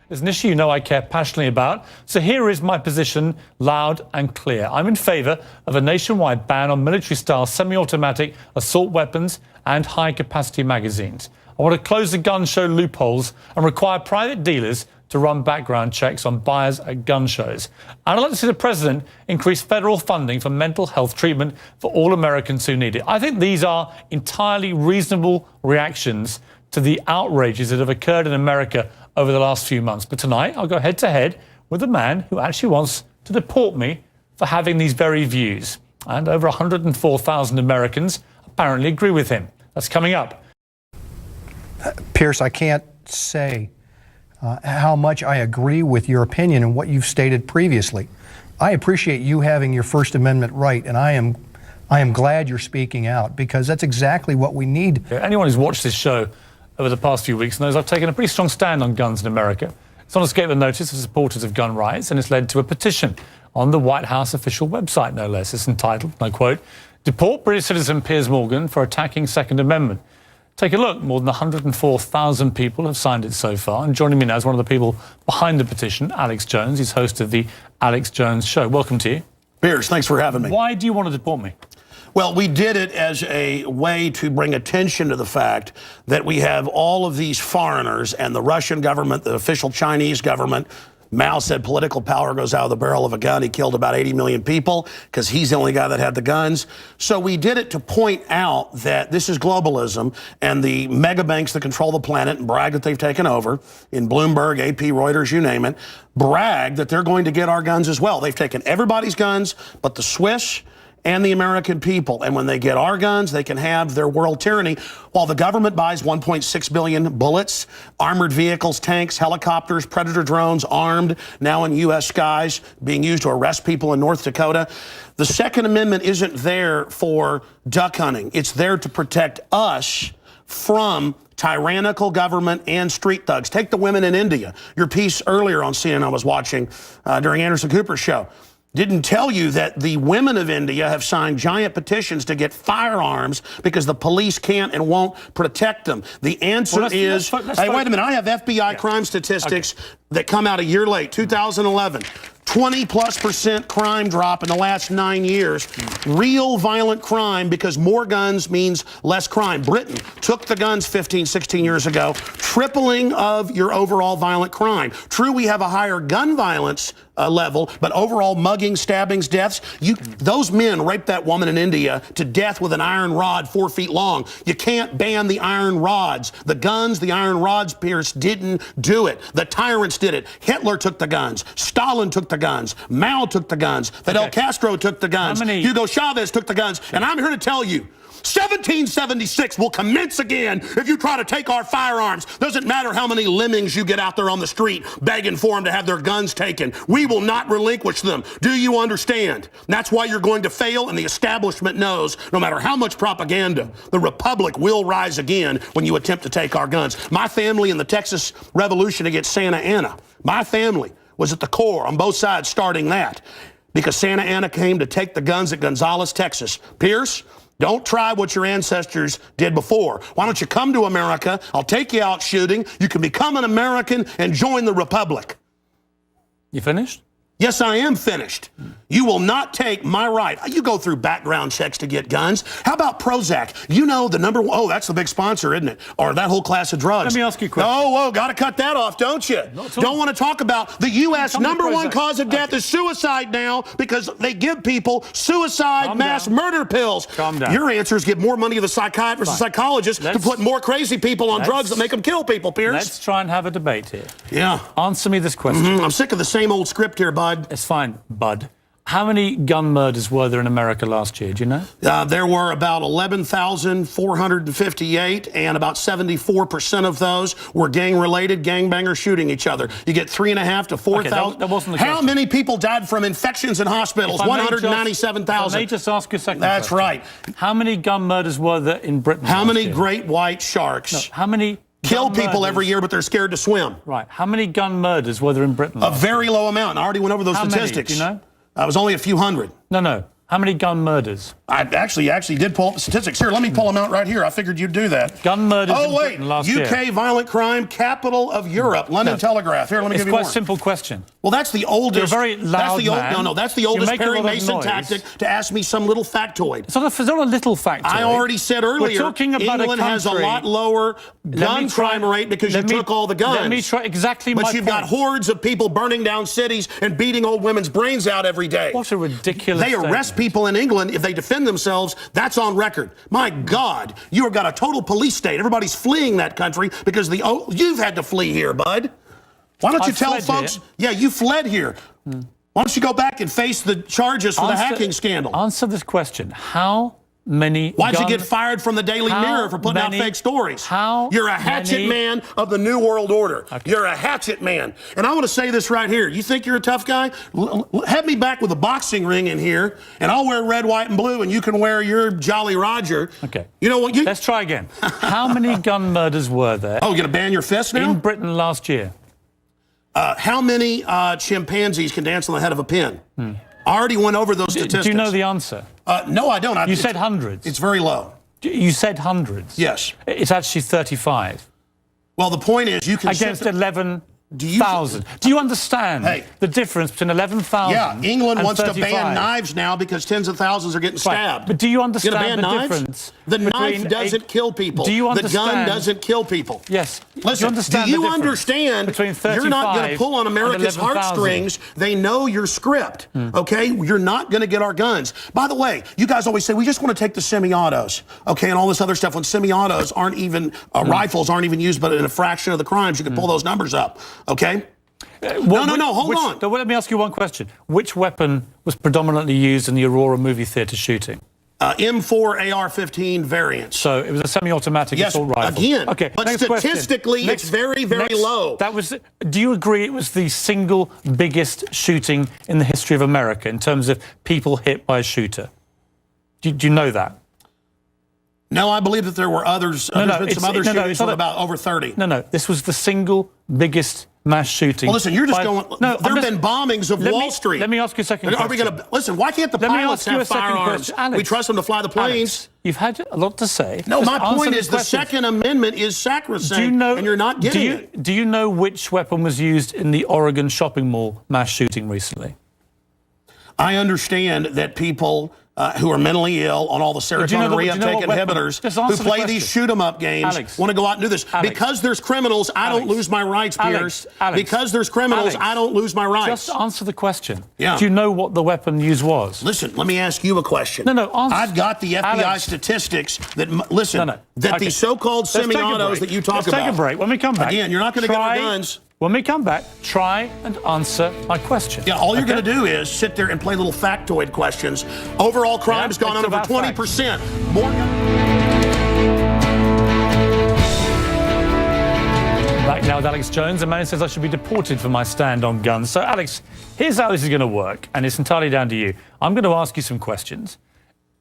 It's an issue you know I care passionately about. So here is my position, loud and clear. I'm in favour of a nationwide ban on military-style semi-automatic assault weapons and high-capacity magazines. I want to close the gun show loopholes and require private dealers to run background checks on buyers at gun shows. And I'd like to see the president increase federal funding for mental health treatment for all Americans who need it. I think these are entirely reasonable reactions to the outrages that have occurred in America over the last few months. But tonight, I'll go head-to-head with a man who actually wants to deport me for having these very views. And over 104,000 Americans apparently agree with him. That's coming up. Piers, I can't say how much I agree with your opinion and what you've stated previously. I appreciate you having your First Amendment right, and I am glad you're speaking out, because that's exactly what we need. Anyone who's watched this show over the past few weeks knows I've taken a pretty strong stand on guns in America. It's not escaped the notice of supporters of gun rights, and it's led to a petition on the White House official website, no less. It's entitled, and I quote, "Deport British citizen Piers Morgan for attacking Second Amendment." Take a look. More than 104,000 people have signed it so far. And joining me now is one of the people behind the petition, Alex Jones. He's host of the Alex Jones Show. Welcome to you. Piers, thanks for having me. Why do you want to deport me? Well, we did it as a way to bring attention to the fact that we have all of these foreigners and the Russian government, the official Chinese government. Mao said political power goes out of the barrel of a gun. He killed about 80 million people because he's the only guy that had the guns. So we did it to point out that this is globalism, and the mega banks that control the planet and brag that they've taken over, in Bloomberg, AP, Reuters, you name it, brag that they're going to get our guns as well. They've taken everybody's guns but the Swiss and the American people. And when they get our guns, they can have their world tyranny, while the government buys 1.6 billion bullets, armored vehicles, tanks, helicopters, Predator drones, armed, now in U.S. skies, being used to arrest people in North Dakota. The Second Amendment isn't there for duck hunting. It's there to protect us from tyrannical government and street thugs. Take the women in India. Your piece earlier on CNN I was watching during Anderson Cooper's show didn't tell you that the women of India have signed giant petitions to get firearms because the police can't and won't protect them. The answer is, hey, wait a minute, I have FBI crime statistics that come out a year late, 2011. 20+% crime drop in the last 9 years. Real violent crime, because more guns means less crime. Britain took the guns 15, 16 years ago, tripling of your overall violent crime. True, we have a higher gun violence level, but overall mugging, stabbings, deaths, those men raped that woman in India to death with an iron rod 4 feet long. You can't ban the iron rods. The guns, the iron rods, Piers, didn't do it. The tyrants did it. Hitler took the guns. Stalin took the guns. Mao took the guns. Fidel Castro took the guns. Hugo Chavez took the guns. And I'm here to tell you, 1776 will commence again if you try to take our firearms. Doesn't matter how many lemmings you get out there on the street begging for them to have their guns taken. We will not relinquish them. Do you understand? And that's why you're going to fail, and the establishment knows no matter how much propaganda, the Republic will rise again when you attempt to take our guns. My family in the Texas Revolution against Santa Anna, my family was at the core on both sides starting that, because Santa Anna came to take the guns at Gonzales, Texas. Piers, don't try what your ancestors did before. Why don't you come to America? I'll take you out shooting. You can become an American and join the Republic. You finished? Yes, I am finished. You will not take my right. You go through background checks to get guns. How about Prozac? You know the number one, oh, that's the big sponsor, isn't it? Or that whole class of drugs. Let me ask you a question. Oh, got to cut that off, don't you? Don't want to talk about the U.S. number one cause of death is suicide now, because they give people suicide mass murder pills. Calm down. Your answer is give more money to the psychiatrists and psychologists to put more crazy people on drugs that make them kill people, Piers. Let's try and have a debate here. Yeah. Answer me this question. I'm sick of the same old script here, bud. It's fine, bud. How many gun murders were there in America last year? Do you know? There were about 11,458, and about 74% of those were gang-related, gangbangers shooting each other. You get 3,500 to 4,000. That wasn't the How question. many people died from infections in hospitals? 197,000. Let me just ask you a second. That's right. How many gun murders were there in Britain? How many great white sharks? No, how many kill people every year, but they're scared to swim? Right. How many gun murders were there in Britain? A very low amount. I already went over those statistics. Many, do you know? It was only a few hundred. No. How many gun murders? I actually did pull up the statistics. Here, let me pull them out right here. I figured you'd do that. Gun murders Oh, in wait. Britain last year. UK violent crime, capital of Europe. London Telegraph. Here, let me give you more. It's quite a simple question. Well, that's the oldest. You're a very loud man. No, that's the You oldest make a Perry lot of Mason noise. tactic to ask me some little factoid. It's not a little factor. I already said earlier, We're talking about England has a lot lower gun crime rate because you took all the guns. Let me try exactly but my you've point. got hordes of people burning down cities and beating old women's brains out every day. What a ridiculous They arrest statement. people in England if they defend themselves. That's on record. My God, you have got a total police state. Everybody's fleeing that country because you've had to flee here, bud. Why don't you tell folks? Yeah, you fled here. Why don't you go back and face the charges for the hacking scandal? Answer this question. How many Why'd you get fired from the Daily Mirror for putting out fake stories? You're a hatchet man of the New World Order. Okay. You're a hatchet man. And I want to say this right here. You think you're a tough guy? Have me back with a boxing ring in here, and I'll wear red, white, and blue, and you can wear your Jolly Roger. Okay. You know what? Let's try again. How many gun murders were there? Oh, you're going to ban your fist now? In Britain last year. How many chimpanzees can dance on the head of a pin? I already went over those statistics. Do you know the answer? No, I don't. You said hundreds. It's very low. You said hundreds. Yes. It's actually 35. Well, the point is you can... Against 11,000. Do you understand the difference between 11,000 Yeah, England and wants 35? to ban knives now because tens of thousands are getting stabbed. Right. But do you understand the knives? difference? The knife doesn't kill people. Do you understand? The gun doesn't kill people. Yes. Listen, do you understand between 35 you're not going to pull on America's heartstrings. They know your script, okay? You're not going to get our guns. By the way, you guys always say, we just want to take the semi-autos, okay, and all this other stuff. When semi-autos aren't even, rifles aren't even used, but in a fraction of the crimes, you can pull those numbers up, okay? No, hold on. Let me ask you one question. Which weapon was predominantly used in the Aurora movie theatre shooting? M4 AR-15 variants. So it was a semi-automatic assault rifle. Again. Okay. But statistically, it's very, very low. Do you agree it was the single biggest shooting in the history of America in terms of people hit by a shooter? Do you know that? No, I believe that there were others. There's been some other shootings with about over 30. No, this was the single biggest mass shooting. Well, listen, you're just going... No, there have been bombings of Wall Street. Let me ask you a second question. Are we going to... Listen, why can't the pilots have firearms? We trust them to fly the planes. Alex, you've had a lot to say. No, my point is the Second Amendment is sacrosanct, and you're not getting it. Do you know which weapon was used in the Oregon shopping mall mass shooting recently? I understand that people... who are mentally ill on all the serotonin reuptake inhibitors, who play these shoot-em-up games, want to go out and do this. Because there's criminals, I don't lose my rights, Piers. Because there's criminals, I don't lose my rights. Just answer the question. Yeah. Do you know what the weapon used was? Listen, let me ask you a question. No, answer. I've got the FBI statistics that, that these so-called semi-autos that you talk about. Let's take a break. When we come back. Again, you're not going to get our guns. When we come back, try and answer my question. Yeah, all you're going to do is sit there and play little factoid questions. Overall crime has gone up over 20%. More Back now with Alex Jones. A man says I should be deported for my stand on guns. So, Alex, here's how this is going to work, and it's entirely down to you. I'm going to ask you some questions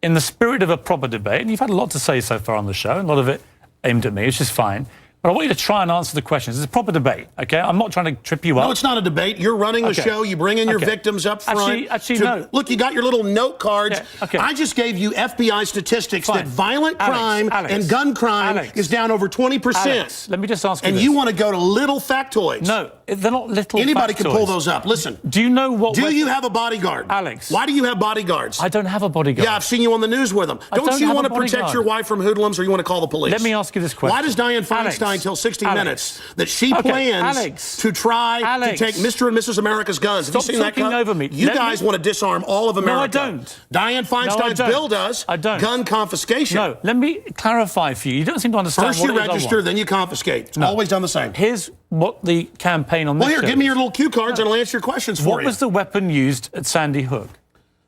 in the spirit of a proper debate, and you've had a lot to say so far on the show, and a lot of it aimed at me, which is fine. But I want you to try and answer the questions. It's a proper debate, okay? I'm not trying to trip you up. No, it's not a debate. You're running the show. You bring in your victims up front. Actually, no. Look, you got your little note cards. Okay. I just gave you FBI statistics that violent crime and gun crime is down over 20%. Alex, let me just ask you this. And you want to go to little factoids. No, they're not little Anybody factoids. can pull those up. Listen. Do you know what... Do you have a bodyguard? Alex. Why do you have bodyguards? I don't have a bodyguard. Yeah, I've seen you on the news with them. Don't you want to protect your wife from hoodlums, or you want to call the police? Let me ask you this question. Why does Dianne Feinstein tell 60 Minutes that she plans to try to take Mr. and Mrs. America's guns? Have you seen that? Over me. You guys want to disarm all of America. No, I don't. Dianne Feinstein's bill does gun confiscation. No, let me clarify for you. You don't seem to understand First you register, then you confiscate. It's always done the same. Here's what the campaign on this Well, here, give me your little cue cards and I'll answer your questions for you. What was the weapon used at Sandy Hook?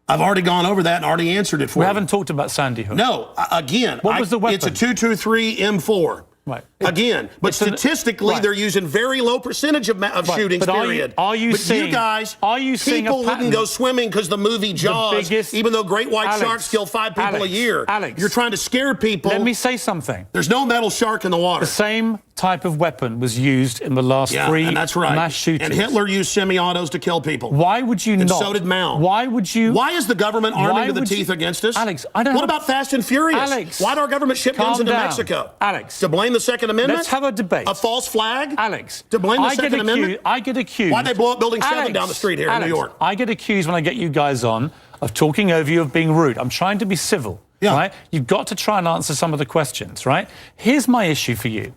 I've already gone over that and already answered it for you. We haven't talked about Sandy Hook. No, again, what was the weapon? It's a 223 M4. Right. Again, but statistically, they're using very low percentage of shootings, period. Are you seeing, you guys, seeing people wouldn't go swimming because the movie Jaws, even though great white sharks kill 5 people a year. Alex, you're trying to scare people. Let me say something. There's no metal shark in the water. The same type of weapon was used in the last three and that's right. mass shootings. And Hitler used semi-autos to kill people. Why would you and not? So did Mao. Why would you? Why is the government arming to the teeth against us? Alex, I don't What about Fast and Furious? Alex, why did our government ship guns into Mexico? Alex. To blame the Second Amendment? Let's have a debate. A false flag? Alex. To blame the Second Amendment? I get accused. Why'd they blow up Building 7 down the street here in New York? I get accused when I get you guys on of talking over you, of being rude. I'm trying to be civil, right? You've got to try and answer some of the questions, right? Here's my issue for you.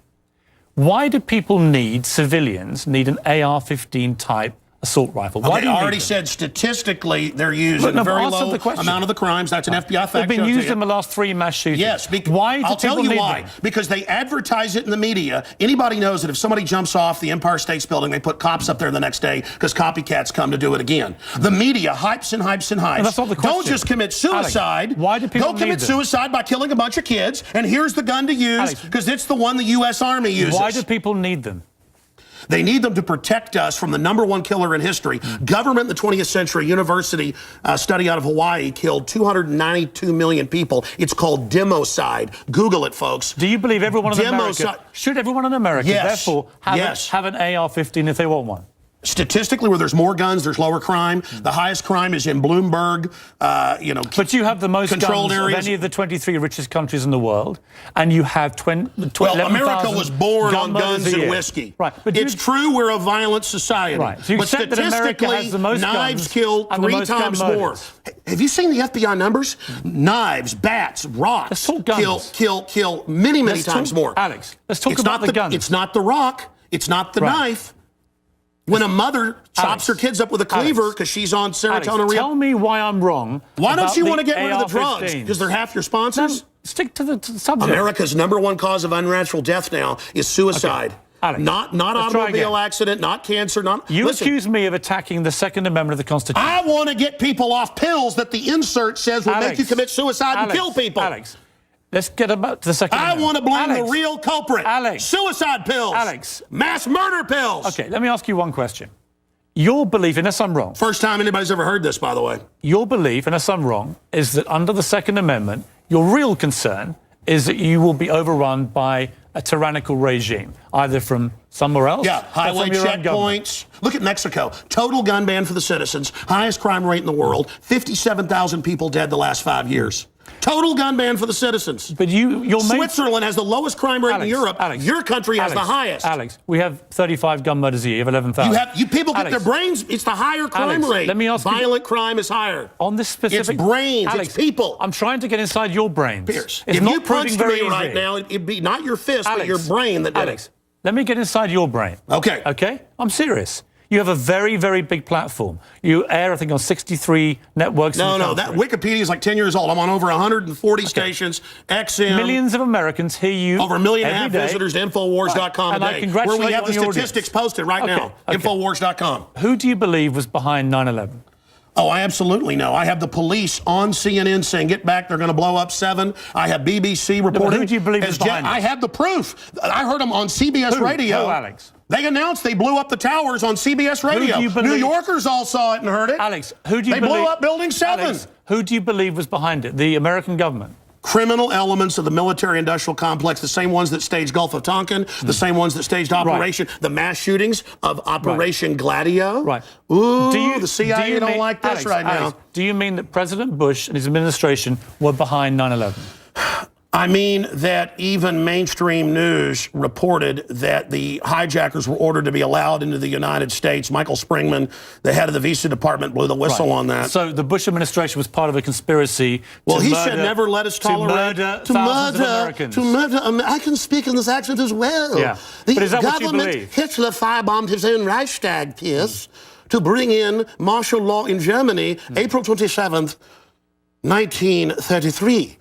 Why do people civilians need an AR-15 type assault rifle? Why I already said statistically they're used in a very low amount of the crimes. That's an FBI fact. They've been used in the last 3 mass shootings. Yes. I'll tell you why. Because they advertise it in the media. Anybody knows that if somebody jumps off the Empire State Building, they put cops up there the next day because copycats come to do it again. The media hypes and hypes and hypes. And that's not the question. Don't just commit suicide. Alex, why do people commit suicide by killing a bunch of kids, and here's the gun to use because it's the one the U.S. Army uses. Why do people need them? They need them to protect us from the #1 killer in history. Government in the 20th century, university study out of Hawaii killed 292 million people. It's called democide. Google it, folks. Do you believe everyone in America, should everyone in America, therefore, have an AR-15 if they want one? Statistically, where there's more guns, there's lower crime. The highest crime is in Bloomberg, But you have the most guns of any of the 23 richest countries in the world, and you have Well, America was born on guns and whiskey. Right. But it's true we're a violent society. Right. So you but accept that America statistically, has the most knives guns kill and the 3 most gun times more. murders. Have you seen the FBI numbers? Knives, bats, rocks kill many times more. Alex, let's talk about the guns. It's not the rock. It's not the knife. When a mother chops her kids up with a cleaver because she's on serotonin. Tell me why I'm wrong. Why don't you want to get rid of the drugs? Because they're half your sponsors? No, stick to the subject. America's #1 cause of unnatural death now is suicide. Alex, not automobile accident, not cancer, Listen, accuse me of attacking the Second Amendment of the Constitution. I want to get people off pills that the insert says will make you commit suicide and kill people. Alex, let's get about to the Second Amendment. I want to blame the real culprit. Suicide pills. Mass murder pills. Okay, let me ask you one question. Your belief, unless I'm wrong. First time anybody's ever heard this, by the way. Your belief, unless I'm wrong, is that under the Second Amendment, your real concern is that you will be overrun by a tyrannical regime, either from somewhere else. Yeah, highway checkpoints. Look at Mexico. Total gun ban for the citizens. Highest crime rate in the world. 57,000 people dead the last 5 years. Total gun ban for the citizens. But Switzerland has the lowest crime rate in Europe. Your country has the highest. Alex, we have 35 gun murders a year. You have 11,000. You people get their brains. It's the higher crime rate. Let me ask you. Violent crime is higher. On this specific. It's brains. It's people. I'm trying to get inside your brains. Piers, it's if not you punched me easy. right now, it'd be not your fist, but your brain that did it. Let me get inside your brain. Okay. Okay? I'm serious. You have a very, very big platform. You air, I think, on 63 networks. No, that Wikipedia is like 10 years old. I'm on over 140 stations, XM. Millions of Americans hear you. Over 1.5 million visitors to Infowars.com and today. I congratulate where we have the your statistics posted right now. Infowars.com. Who do you believe was behind 9/11? Oh, I absolutely know. I have the police on CNN saying, get back, they're going to blow up 7. I have BBC reporting. Who do you believe is behind it? I have the proof. I heard them on CBS Radio. Who, Alex? They announced they blew up the towers on CBS Radio. Who do you believe? New Yorkers all saw it and heard it. Alex, who do you believe? They blew up Building 7. Alex, who do you believe was behind it? The American government? Criminal elements of the military-industrial complex, the same ones that staged Gulf of Tonkin, the same ones that staged the mass shootings of Operation Gladio. Right. Ooh, the CIA don't like this now. Do you mean that President Bush and his administration were behind 9/11? I mean that even mainstream news reported that the hijackers were ordered to be allowed into the United States. Michael Springman, the head of the Visa Department, blew the whistle on that. So the Bush administration was part of a conspiracy he said never let us tolerate to murder. I can speak in this accent as well. Yeah. The but is that government, what you believe? Hitler firebombed his own Reichstag, Piers, to bring in martial law in Germany, April 27th, 1933.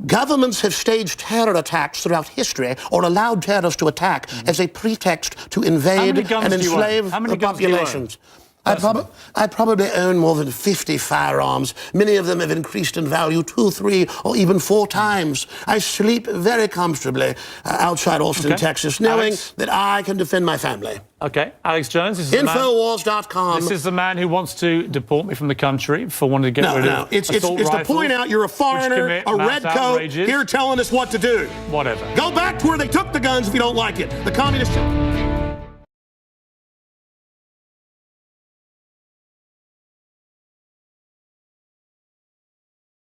Governments have staged terror attacks throughout history or allowed terrorists to attack as a pretext to invade and enslave the populations. I probably own more than 50 firearms. Many of them have increased in value 2, 3, or even 4 times. I sleep very comfortably outside Austin, Texas, knowing that I can defend my family. Okay, Alex Jones. This is Infowars.com. This is the man who wants to deport me from the country for wanting to get rid of it's to point out you're a foreigner, a red coat, here telling us what to do. Whatever. Go back to where they took the guns if you don't like it. The communist...